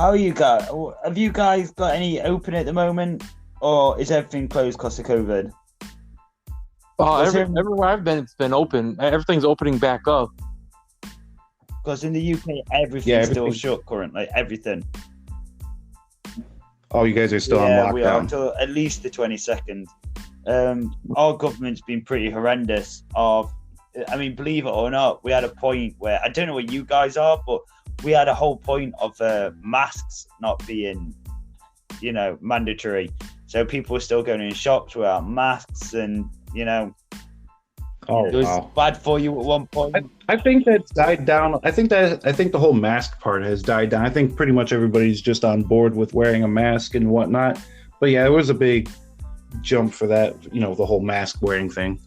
How are you guys? Have you guys got any open at the moment, or is everything closed because of COVID? Everywhere I've been, it's been open. Everything's opening back up. Because in the UK, everything's still shut currently. Everything. Oh, you guys are still on lockdown. We are until at least the 22nd. Our government's been pretty horrendous. Believe it or not, we had a point where I don't know where you guys are, but we had a whole point of masks not being, mandatory. So people were still going in shops without masks, and it was bad for you at one point. I think that's died down. I think the whole mask part has died down. I think pretty much everybody's just on board with wearing a mask and whatnot. But yeah, it was a big jump for that, the whole mask wearing thing.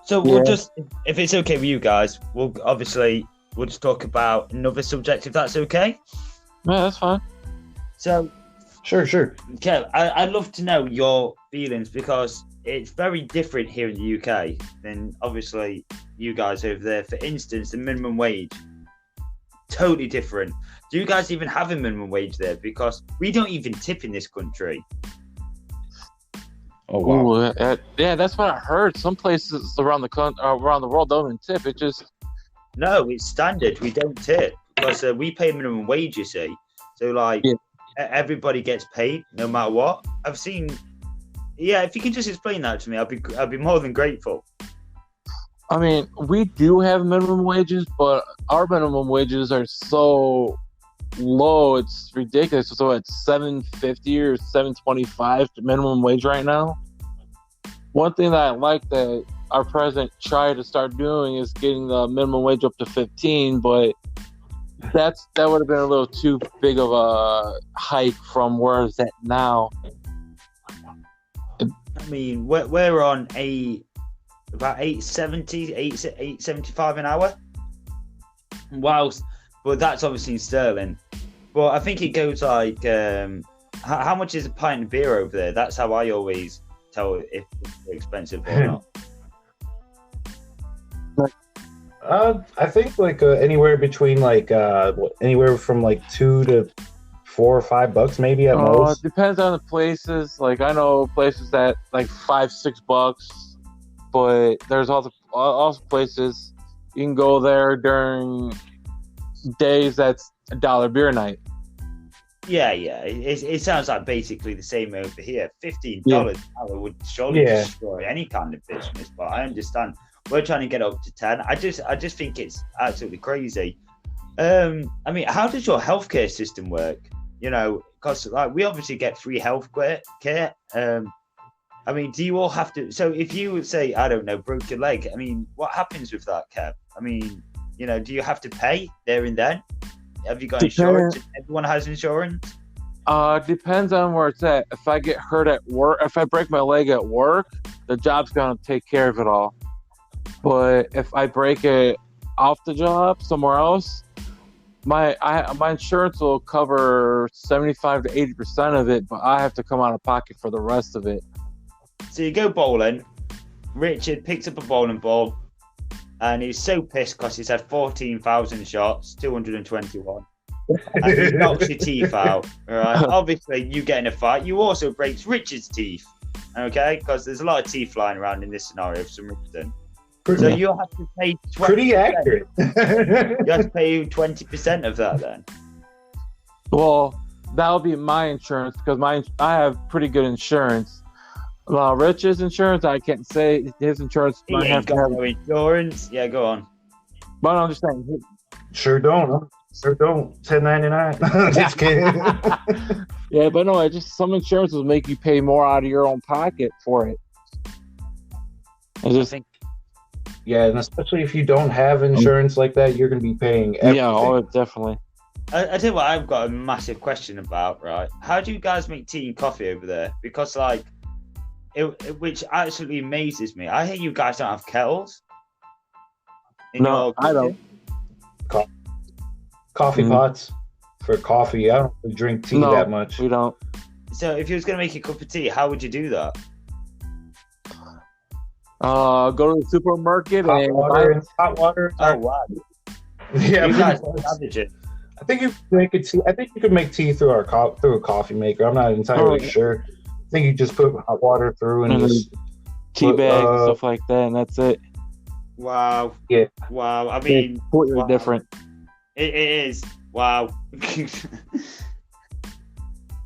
So we'll just, if it's okay with you guys, we'll just talk about another subject, if that's okay. Yeah, that's fine. So, sure. Kev, I'd love to know your feelings, because it's very different here in the UK than obviously you guys over there. For instance, the minimum wage, totally different. Do you guys even have a minimum wage there? Because we don't even tip in this country. Oh wow! Ooh, yeah, that's what I heard. Some places around the world don't even tip. It just it's standard. We don't tip because we pay minimum wage. You see, so everybody gets paid no matter what. I've seen. Yeah, if you could just explain that to me, I'd be more than grateful. I mean, we do have minimum wages, but our minimum wages are so low, it's ridiculous. So it's $7.50 or $7.25 minimum wage right now. One thing that I like that our president tried to start doing is getting the minimum wage up to 15, but that would have been a little too big of a hike from where it's at now. I mean, we're on about 8.75 an hour. Whilst, but that's obviously in sterling. But I think it goes like, how much is a pint of beer over there? That's how I always tell if it's expensive or not. I think anywhere between anywhere from $2 to $4 or $5 maybe at most. It depends on the places. Like I know places that $5-6, but there's also places you can go there during days that's $1 beer night. Yeah. It sounds like basically the same over here. $15 an hour would surely destroy any kind of business, but I understand we're trying to get up to 10. I just think it's absolutely crazy. How does your healthcare system work? Because we obviously get free healthcare. Do you all have to? So if you would say, I don't know, broke your leg, what happens with that, Kev? Do you have to pay there and then? Have you got insurance? Everyone has insurance? Depends on where it's at. If I get hurt at work, if I break my leg at work, the job's going to take care of it all. But if I break it off the job somewhere else, my insurance will cover 75 to 80% of it, but I have to come out of pocket for the rest of it. So you go bowling. Richard picks up a bowling ball, and he's so pissed because he's had 14,000 shots, 221, and he knocks your teeth out. Right? Obviously, you get in a fight. You also breaks Richard's teeth, okay? Because there's a lot of teeth flying around in this scenario for some reason. So you have to pay 20%. Pretty accurate. You have to pay 20% of that then. Well, that'll be my insurance because I have pretty good insurance. Rich's insurance, I can't say his insurance. He ain't got no insurance. Yeah, go on. But I'm just saying. Sure don't. $10.99. Just kidding. Yeah, but no, some insurance will make you pay more out of your own pocket for it. Yeah, and especially if you don't have insurance like that, you're going to be paying everything. Yeah, definitely. I tell you what, I've got a massive question about, right? How do you guys make tea and coffee over there? Because, which absolutely amazes me. I hear you guys don't have kettles. No, I don't. Coffee pots for coffee. I don't really drink tea that much. We don't. So if you was going to make a cup of tea, how would you do that? Go to the supermarket hot water. Oh wow! Yeah, you guys are savages. I think you could make tea. I think you could make tea through through a coffee maker. I'm not entirely sure. I think you just put hot water through and just tea bags and stuff like that, and that's it. Wow. Yeah. Wow. I mean, it's completely different. It is. Wow.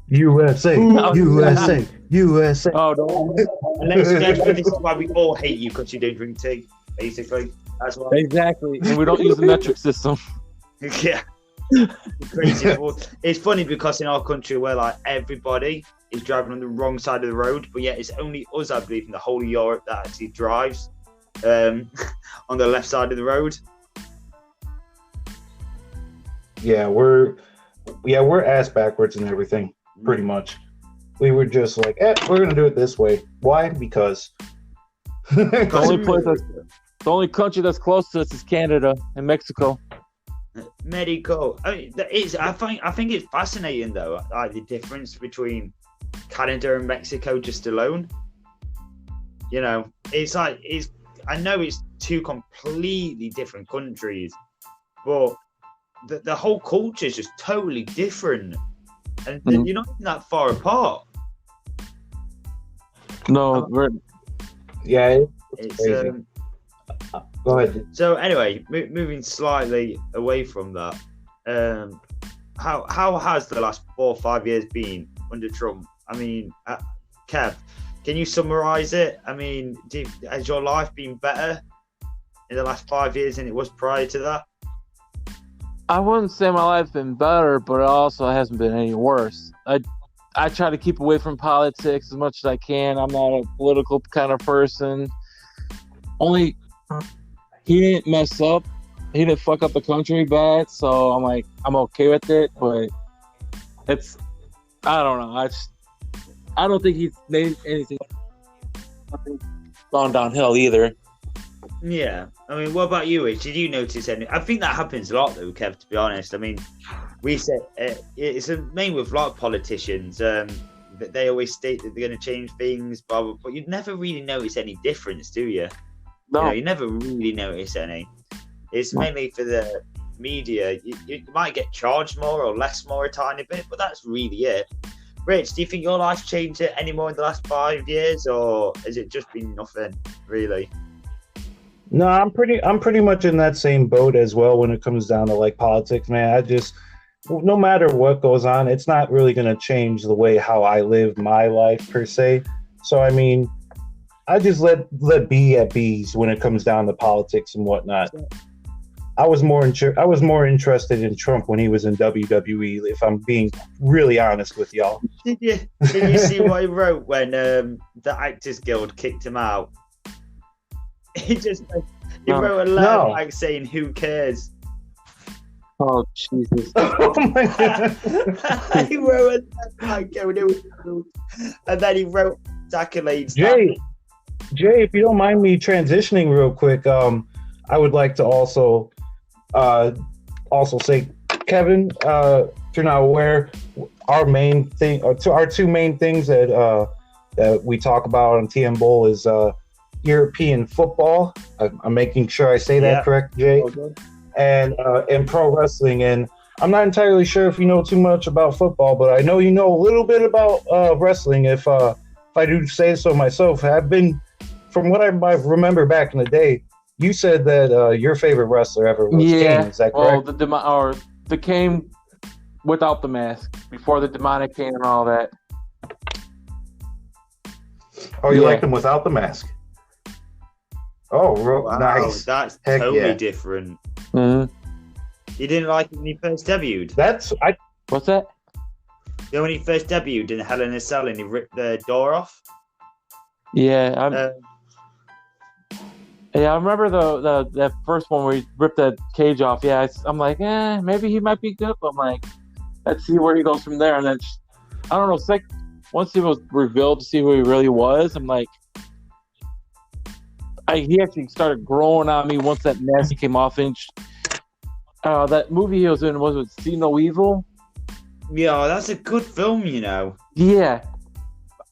USA, USA, USA. Oh, no. This is why we all hate you, because you don't drink tea. Basically, that's why. Exactly, and we don't use the metric system. Yeah. Crazy. It's funny because in our country, where like everybody is driving on the wrong side of the road, but yet it's only us, I believe, in the whole of Europe that actually drives on the left side of the road. Yeah, we're ass backwards and everything, pretty much. We were just like, we're gonna do it this way. Why? Because the only country that's close to us is Canada and Mexico. Medical. I mean, I think it's fascinating though, like the difference between Canada and Mexico just alone. You know, it's like I know it's two completely different countries, but the whole culture is just totally different, and you're not even that far apart. No, it's crazy. Go ahead. So anyway, moving slightly away from that, how has the last 4 or 5 years been under Trump? I mean, Kev, can you summarize it? I mean, has your life been better in the last 5 years than it was prior to that? I wouldn't say my life's been better, but it also hasn't been any worse. I try to keep away from politics as much as I can. I'm not a political kind of person. Only he didn't mess up. He didn't fuck up the country bad, so I'm okay with it. But I don't know. I don't think he's made anything gone downhill either. Yeah, I mean, what about you, Rich? Did you notice any? I think that happens a lot, though, Kev. To be honest, I mean, we say it's mainly with a lot of politicians that they always state that they're going to change things, but you never really notice any difference, do you? No, you never really notice any. It's mainly for the media. You might get charged more or less, more a tiny bit, but that's really it. Rich, do you think your life's changed it any more in the last 5 years, or has it just been nothing really? No, I'm pretty much in that same boat as well when it comes down to like politics, man. No matter what goes on, it's not really going to change the way how I live my life per se. So I mean, I just let be at bees when it comes down to politics and whatnot. I was more interested in Trump when he was in WWE, if I'm being really honest with y'all. Did you see what he wrote when the Actors Guild kicked him out? He wrote a letter like saying, "Who cares?" Oh Jesus! Oh my God! He wrote a letter like going, and then he wrote accolades. Jay, if you don't mind me transitioning real quick, I would like to also say, Kevin, if you're not aware, our two main things that we talk about on TM Bowl is European football. I'm making sure I say that correct, Jay. Okay. And pro wrestling. And I'm not entirely sure if you know too much about football, but I know you know a little bit about wrestling. If I do say so myself, I've been, from what I might remember back in the day, you said that your favorite wrestler ever was Kane. Is that correct? Well, the Kane without the mask, before the demonic Kane and all that. Oh, you liked him without the mask? Oh, wow, nice. That's totally different. Mm-hmm. You didn't like him when he first debuted? What's that? You know, when he first debuted in Hell in a Cell and he ripped the door off? Yeah, I remember that first one where he ripped that cage off. Yeah, I'm like, maybe he might be good, but I'm like, let's see where he goes from there. And then, I don't know, once he was revealed to see who he really was, I'm like, he actually started growing on me once that mask came off. And that movie he was in, was it See No Evil? Yeah, that's a good film, you know. Yeah.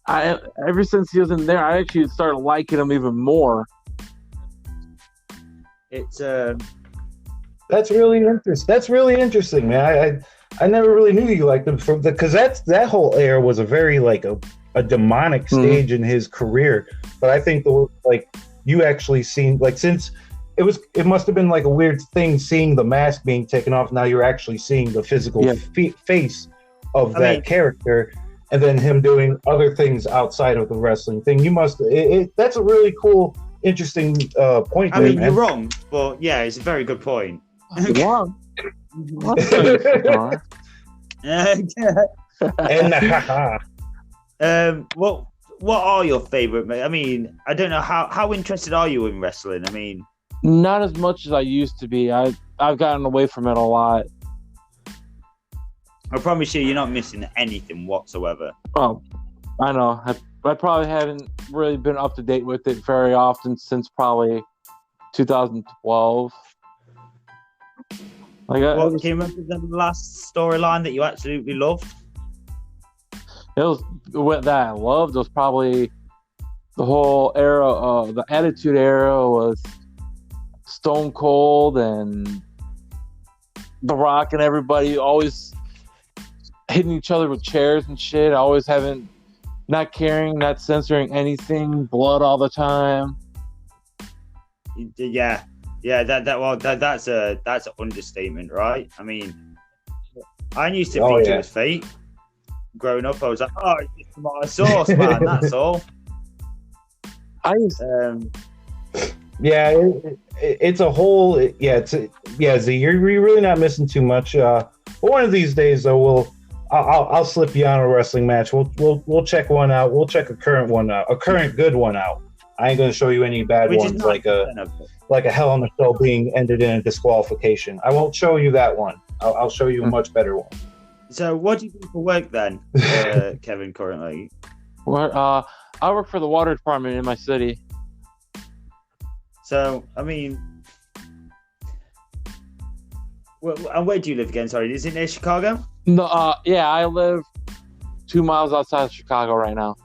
Ever since he was in there, I actually started liking him even more. It's the That's really interesting. That's really interesting, man. I never really knew you liked him because that whole era was a very like a demonic stage in his career. But I think you actually seen like since it must have been like a weird thing seeing the mask being taken off. Now you're actually seeing the physical face of that character, and then him doing other things outside of the wrestling thing. You must. That's a really cool, interesting point. I mean, you're wrong, but yeah, it's a very good point. Wrong. What are your favorite? I mean, I don't know how interested are you in wrestling? I mean, not as much as I used to be. I've gotten away from it a lot. I promise you're not missing anything whatsoever. Oh, I know. I probably haven't really been up to date with it very often since probably 2012. Can you remember the last storyline that you absolutely loved? It was what that I loved was probably the whole era, the Attitude Era was Stone Cold and The Rock and everybody always hitting each other with chairs and shit, always not caring, not censoring anything, blood all the time. Yeah, that's an understatement, right? I mean, I used to think it was fake. Growing up, I was like, "Oh, it's just tomato sauce, man. That's all." It's a whole. Z, you're really not missing too much. But one of these days, though, I'll slip you on a wrestling match. We'll check one out. We'll check a current one out, a current good one out. I ain't gonna show you any bad ones like a Hell in a Cell being ended in a disqualification. I won't show you that one. I'll show you a much better one. So, what do you do for work then, Kevin? Currently, I work for the water department in my city. So, I mean, and where do you live again? Sorry, is it near Chicago? No, I live 2 miles outside of Chicago right now.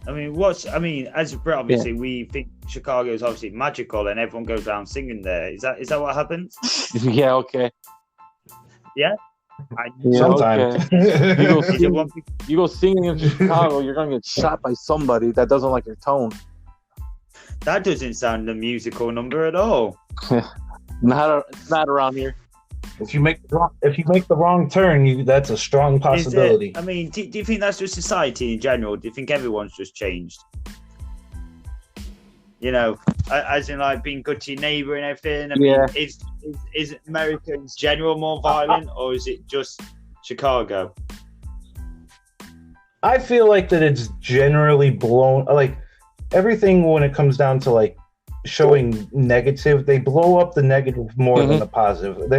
I mean, as a Brit, obviously, we think Chicago is obviously magical, and everyone goes around singing there. Is that what happens? Yeah. Okay. Yeah. Sometimes. Okay. You go singing in Chicago, you're gonna get shot by somebody that doesn't like your tone. That doesn't sound a musical number at all. Not around here. If you make the wrong turn, that's a strong possibility. I mean, do you think that's just society in general? Do you think everyone's just changed? You know, as in like being good to your neighbour and everything. I mean, is America in general more violent, or is it just Chicago? I feel like that it's generally blown. Like everything when it comes down to like showing negative, they blow up the negative more than the positive.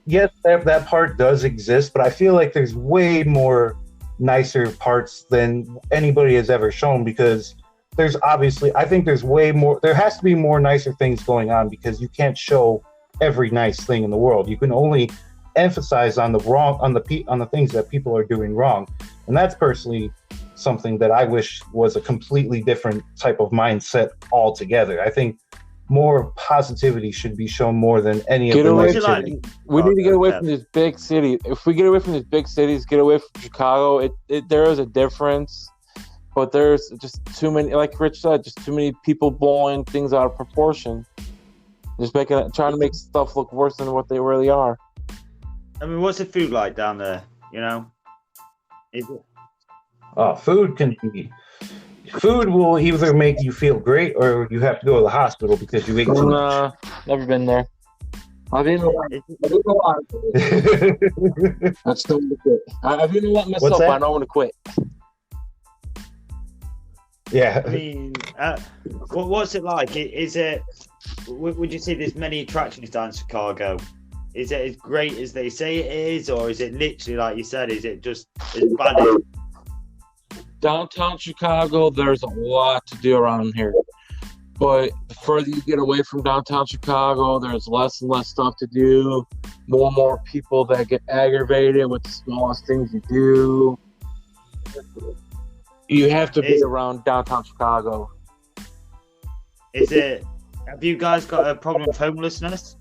That part does exist, but I feel like there's way more nicer parts than anybody has ever shown because there's obviously, I think there's way more, there has to be more nicer things going on because you can't show every nice thing in the world. You can only emphasize on the things that people are doing wrong. And that's personally something that I wish was a completely different type of mindset altogether. I think more positivity should be shown more than any of the negativity. We need to get away from this big city. If we get away from these big cities, get away from Chicago, there is a difference. But there's just too many, like Rich said, just too many people blowing things out of proportion. Just trying to make stuff look worse than what they really are. I mean, what's the food like down there? You know? Food will either make you feel great or you have to go to the hospital because you ate too much. Never been there. I've eaten a lot. I still want to quit. I've eaten a lot myself, but I don't want to quit. Yeah. I mean, what's it like? Would you say there's many attractions down in Chicago? Is it as great as they say it is, or is it literally, like you said, is it just as bad as... Downtown Chicago, there's a lot to do around here. But the further you get away from downtown Chicago, there's less and less stuff to do. More and more people that get aggravated with the smallest things you do. You have to be around downtown Chicago. Have you guys got a problem with homelessness?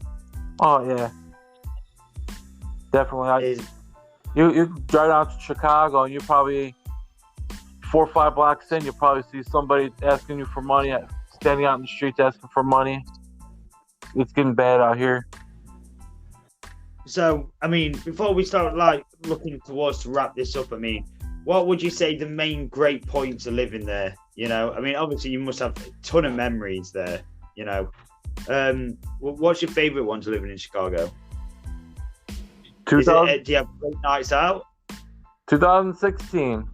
Oh yeah, definitely. Is You drive down to Chicago and you probably 4 or 5 blocks in, you probably see somebody asking you for money, standing out in the streets asking for money. It's getting bad out here. so. I mean, before we start like looking towards to wrap this up, I mean, what would you say the main great points of living there? You know, I mean, obviously you must have a ton of memories there. You know, what's your favorite one to living in Chicago? Is 2000, it, do you have great nights out? 2016,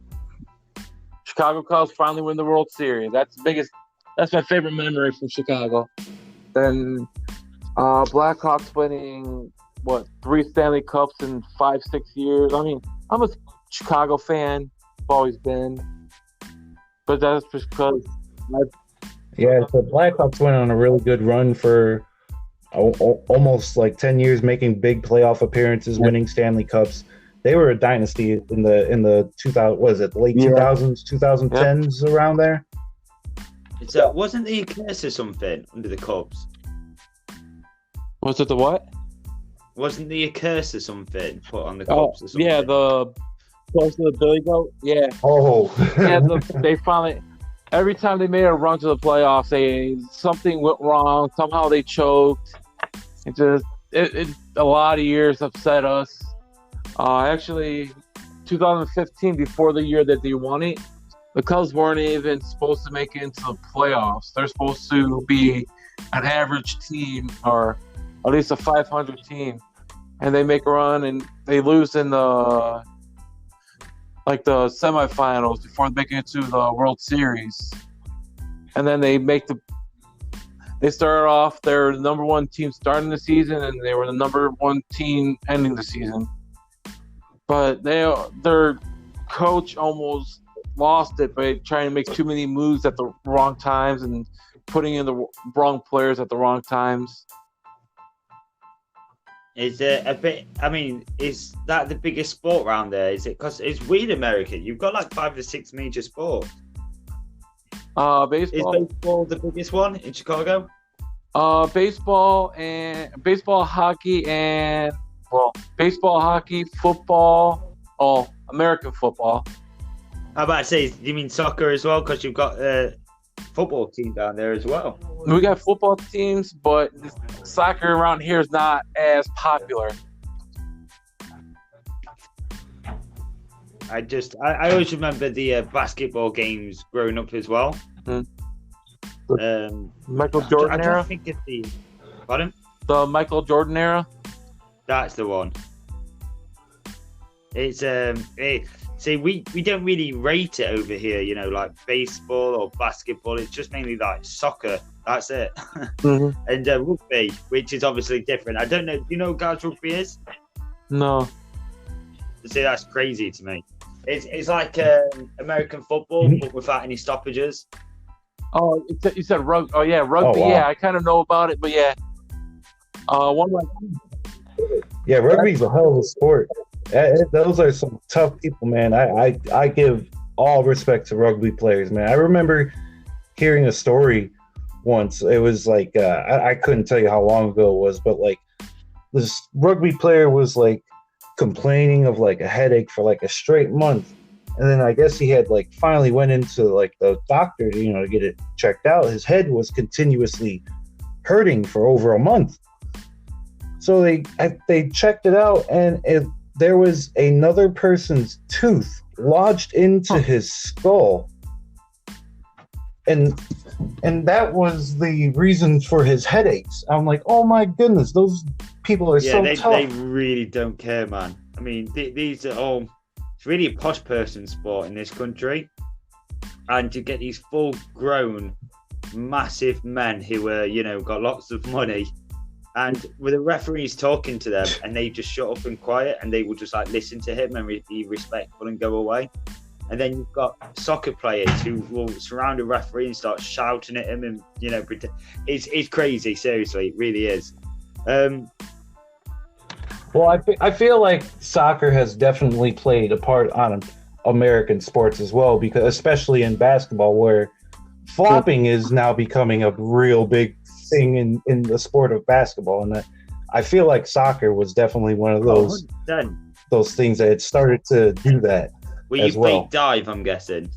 Chicago Cubs finally win the World Series. That's the biggest. That's my favorite memory from Chicago. Then Blackhawks winning 3 Stanley Cups in 5-6 years. I mean, I'm a Chicago fan. I've always been, but that's just because. Yeah, the Blackhawks went on a really good run for almost like 10 years, making big playoff appearances, winning Stanley Cups. They were a dynasty in the 2000, was it late 2000s, 2010s, around there? So wasn't the curse or something under the Cubs? Was it the what? Wasn't the curse or something put on the Cubs or something? Yeah, the close to the Billy Goat. Yeah. Oh. Yeah, they finally. Every time they made a run to the playoffs, something went wrong. Somehow they choked. It a lot of years upset us. Actually, 2015, before the year that they won it, the Cubs weren't even supposed to make it into the playoffs. They're supposed to be an average team, or at least a 500 team, and they make a run and they lose in the semifinals before making it to the World Series. And then they started off their number 1 team starting the season, and they were the number 1 team ending the season. But their coach almost lost it by trying to make too many moves at the wrong times and putting in the wrong players at the wrong times. Is it a bit? I mean, is that the biggest sport around there? Is it because it's weird, America? You've got like 5 or 6 major sports. Baseball. Is baseball the biggest one in Chicago? Baseball, hockey, football. Oh, American football. How about I say? Do you mean soccer as well? Because you've got a football team down there as well. We got football teams, but soccer around here is not as popular. I always remember the basketball games growing up as well. Mm-hmm. Michael Jordan era. I don't think it's the. Pardon? The Michael Jordan era. That's the one. It's see, we don't really rate it over here, you know, like baseball or basketball. It's just mainly like soccer. That's it. Mm-hmm. And rugby, which is obviously different. I don't know. Do you know what guys rugby is? No. See, that's crazy to me. It's like American football, but without any stoppages. Oh, you said rugby. Oh yeah, rugby. Oh, wow. Yeah, I kind of know about it, but yeah. Yeah, rugby's a hell of a sport. Those are some tough people, man. I give all respect to rugby players, man. I remember hearing a story once. It was like I couldn't tell you how long ago it was, but like this rugby player was like complaining of like a headache for like a straight month, and then I guess he had like finally went into like the doctor to, you know, to get it checked out. His head was continuously hurting for over a month. So they checked it out, and there was another person's tooth lodged into his skull, and that was the reason for his headaches. I'm like, oh my goodness, those people are so tough. They really don't care, man. I mean, these are all. It's really a posh person sport in this country, and to get these full-grown, massive men who are, you know, got lots of money. And with the referees talking to them, and they just shut up and quiet, and they will just like listen to him and be respectful and go away. And then you've got soccer players who will surround a referee and start shouting at him, and you know, it's crazy. Seriously, it really is. Well, I feel like soccer has definitely played a part on American sports as well, because especially in basketball, where flopping is now becoming a real big thing in the sport of basketball. And I feel like soccer was definitely one of those 100%. those things that had started to do that. Were you as well. fake dive, I'm guessing?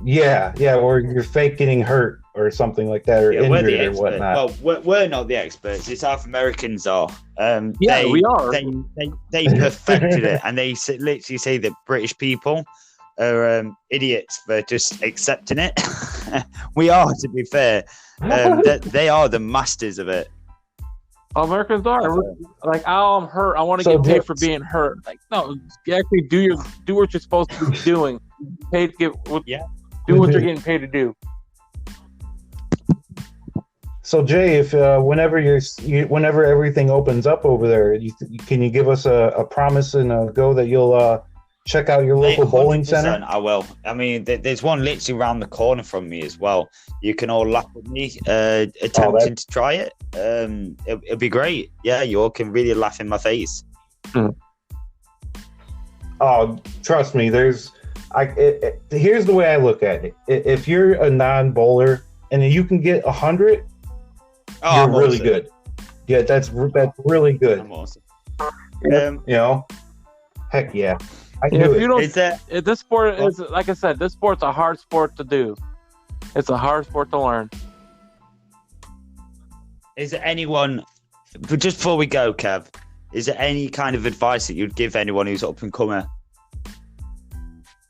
Yeah, or you're fake getting hurt or something like that, or we're the injured or experts. whatnot. Well, we're not the experts. It's South Americans are. We are. They perfected it, and they literally say that British people are idiots for just accepting it. We are, to be fair. They are the masters of it. Americans are like, oh, I'm hurt. I want to get paid for being hurt. Like, no, you actually do what you're supposed to be doing. Paid to get do what you're getting paid to do. So Jay, if whenever whenever everything opens up over there, can you give us a promise and a go that you'll check out your local bowling center? I will. I mean, there's one literally around the corner from me as well. You can all laugh at me attempting to try it. It'll be great. Yeah, you all can really laugh in my face. Oh, trust me. Here's the way I look at it. If you're a non-bowler and you can get 100, you're really good. Yeah, that's really good. I'm awesome. Heck yeah. This sport is, like I said, this sport's a hard sport to do. It's a hard sport to learn. Is there anyone, just before we go, Kev, is there any kind of advice that you'd give anyone who's up and comer?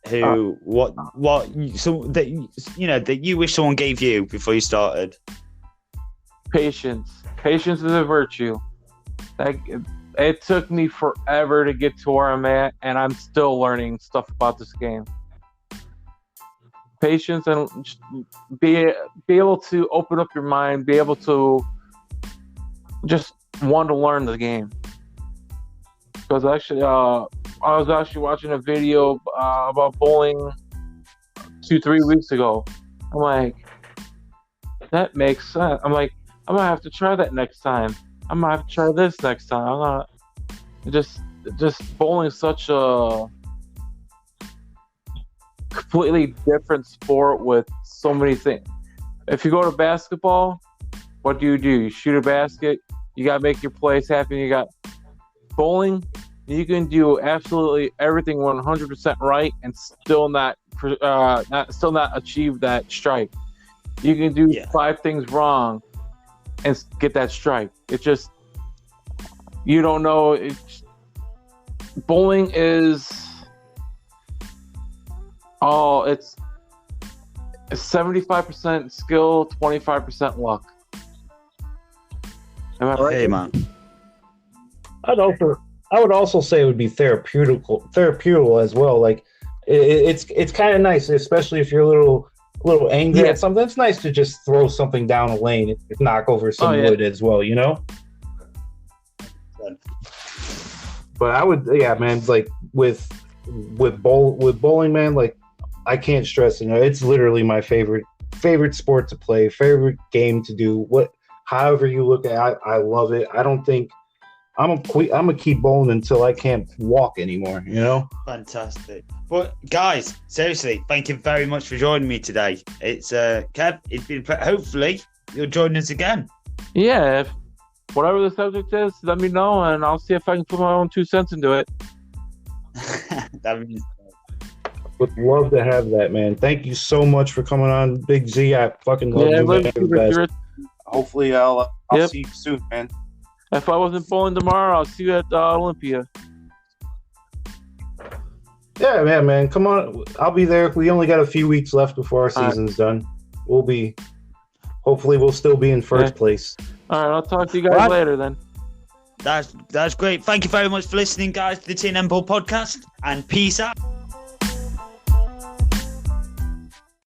That you wish someone gave you before you started? Patience. Patience is a virtue. It took me forever to get to where I'm at, and I'm still learning stuff about this game. Patience and be able to open up your mind, be able to just want to learn the game. Because actually, I was actually watching a video about bowling 2-3 weeks ago. I'm like, that makes sense. I'm like, I'm gonna have to try that next time. I'm gonna have to try this next time. I'm not just bowling is such a completely different sport with so many things. If you go to basketball, what do? You shoot a basket. You gotta make your plays happen. You got bowling. You can do absolutely everything 100% right and still not achieve that strike. You can do 5 things wrong and get that strike. It's just, you don't know. Bowling is it's 75% skill, 25% luck. Am I right? Hey, man. I would also say it would be therapeutical as well. Like it's kind of nice, especially if you're a little angry at something. It's nice to just throw something down a lane and knock over some wood as well, you know? But I would, man, like with bowling, man, like I can't stress, it's literally my favorite sport to play, favorite game to do. However you look at it, I love it. I don't think I'm gonna keep bowling until I can't walk anymore, Fantastic. Well, guys, seriously, thank you very much for joining me today. It's Kev, it's been hopefully you'll join us again. Yeah, if whatever the subject is, let me know and I'll see if I can put my own 2 cents into it. Would love to have that, man. Thank you so much for coming on, Big Z. I fucking love you, man. Hopefully I'll see you soon, man. If I wasn't bowling tomorrow, I'll see you at Olympia. Yeah, man. Come on. I'll be there. We only got a few weeks left before our season's done. Hopefully we'll still be in first place. All right, I'll talk to you guys later then. That's great. Thank you very much for listening, guys, to the Tin and Ball podcast, and peace out.